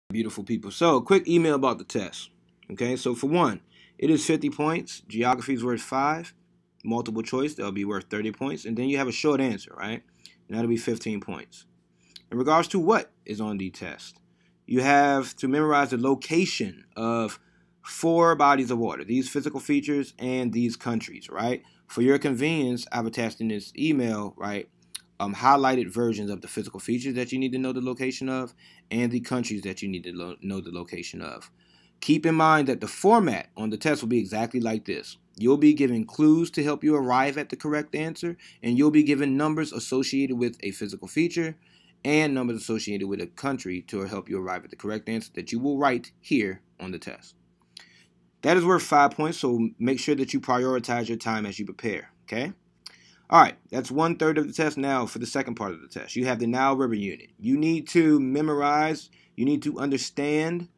Beautiful people. So, quick email about the test. Okay, so for one, it is 50 points. Geography is worth 5. Multiple choice, that'll be worth 30 points. And then you have a short answer, right? And that'll be 15 points. In regards to what is on the test, you have to memorize the location of 4 bodies of water, these physical features and these countries, right? For your convenience, I've attached in this email, right, highlighted versions of the physical features that you need to know the location of and the countries that you need to know the location of. Keep in mind that the format on the test will be exactly like this. You'll be given clues to help you arrive at the correct answer, and you'll be given numbers associated with a physical feature and numbers associated with a country to help you arrive at the correct answer that you will write here on the test. That is worth 5 points, so make sure that you prioritize your time as you prepare, okay? All right, that's 1/3 of the test. Now for the second part of the test. You have the Nile River unit. You need to memorize, you need to understand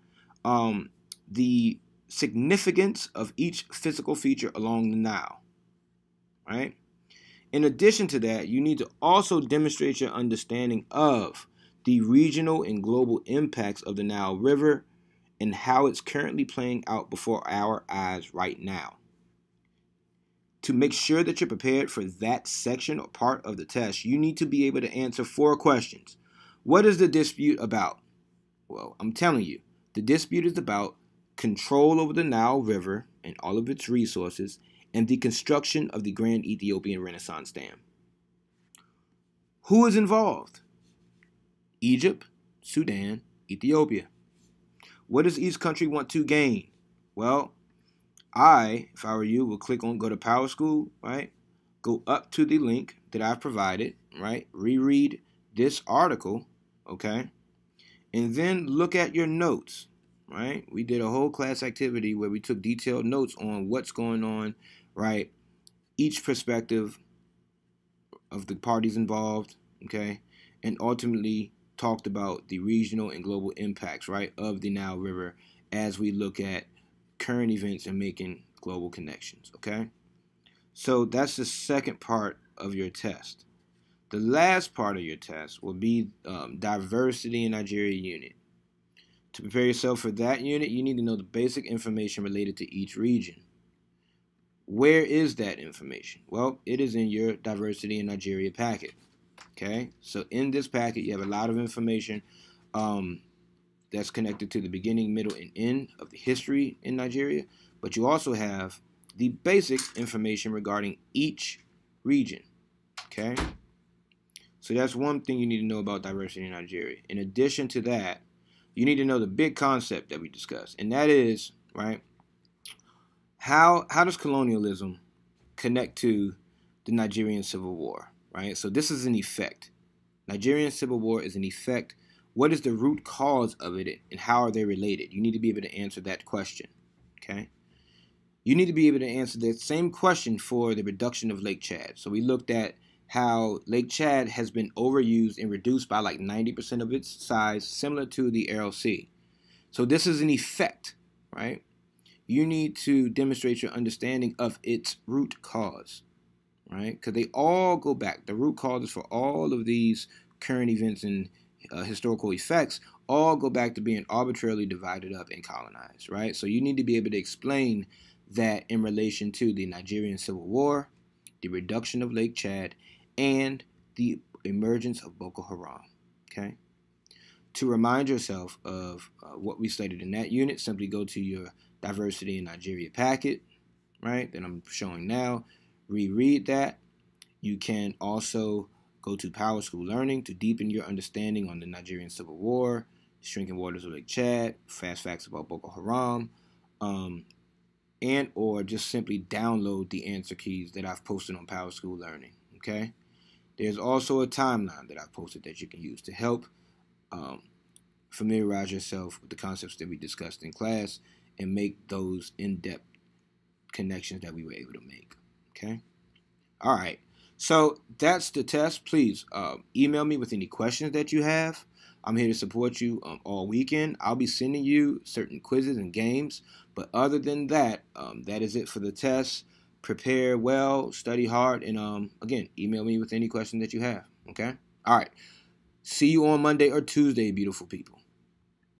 the significance of each physical feature along the Nile, right? In addition to that, you need to also demonstrate your understanding of the regional and global impacts of the Nile River and how it's currently playing out before our eyes right now. To make sure that you're prepared for that section or part of the test, you need to be able to answer 4 questions. What is the dispute about? Well, I'm telling you, the dispute is about control over the Nile River and all of its resources and the construction of the Grand Ethiopian Renaissance Dam. Who is involved? Egypt, Sudan, Ethiopia. What does each country want to gain? Well, if I were you, would click on go to Power School, right? Go up to the link that I've provided, right? Reread this article, okay? And then look at your notes, right? We did a whole class activity where we took detailed notes on what's going on, right? Each perspective of the parties involved, okay? And ultimately talked about the regional and global impacts, right, of the Nile River as we look at current events and making global connections, okay? So that's the second part of your test. The last part of your test will be diversity in Nigeria unit. To prepare yourself for that unit, you need to know the basic information related to each region. Where is that information? Well, it is in your diversity in Nigeria packet, okay? So in this packet, you have a lot of information that's connected to the beginning, middle, and end of the history in Nigeria, but you also have the basic information regarding each region, okay? So that's one thing you need to know about diversity in Nigeria. In addition to that, you need to know the big concept that we discussed, and that is, right, how does colonialism connect to the Nigerian Civil War, right? So this is an effect. Nigerian Civil War is an effect. What is the root cause of it, and how are they related? You need to be able to answer that question, okay? You need to be able to answer that same question for the reduction of Lake Chad. So we looked at how Lake Chad has been overused and reduced by like 90% of its size, similar to the Aral Sea. So this is an effect, right? You need to demonstrate your understanding of its root cause, right? Because they all go back. The root causes for all of these current events and historical effects all go back to being arbitrarily divided up and colonized, right? So you need to be able to explain that in relation to the Nigerian Civil War, the reduction of Lake Chad, and the emergence of Boko Haram, okay? To remind yourself of what we studied in that unit, simply go to your diversity in Nigeria packet, right, that I'm showing now. Reread that. You can also go to Power School Learning to deepen your understanding on the Nigerian Civil War, shrinking waters of Lake Chad, fast facts about Boko Haram, and or just simply download the answer keys that I've posted on Power School Learning, okay? There's also a timeline that I've posted that you can use to help familiarize yourself with the concepts that we discussed in class and make those in-depth connections that we were able to make, okay? All right, so that's the test. Please email me with any questions that you have. I'm here to support you all weekend. I'll be sending you certain quizzes and games, but other than that, that is it for the test. Prepare well, study hard, and again, email me with any questions that you have, okay? All right, see you on Monday or Tuesday, beautiful people.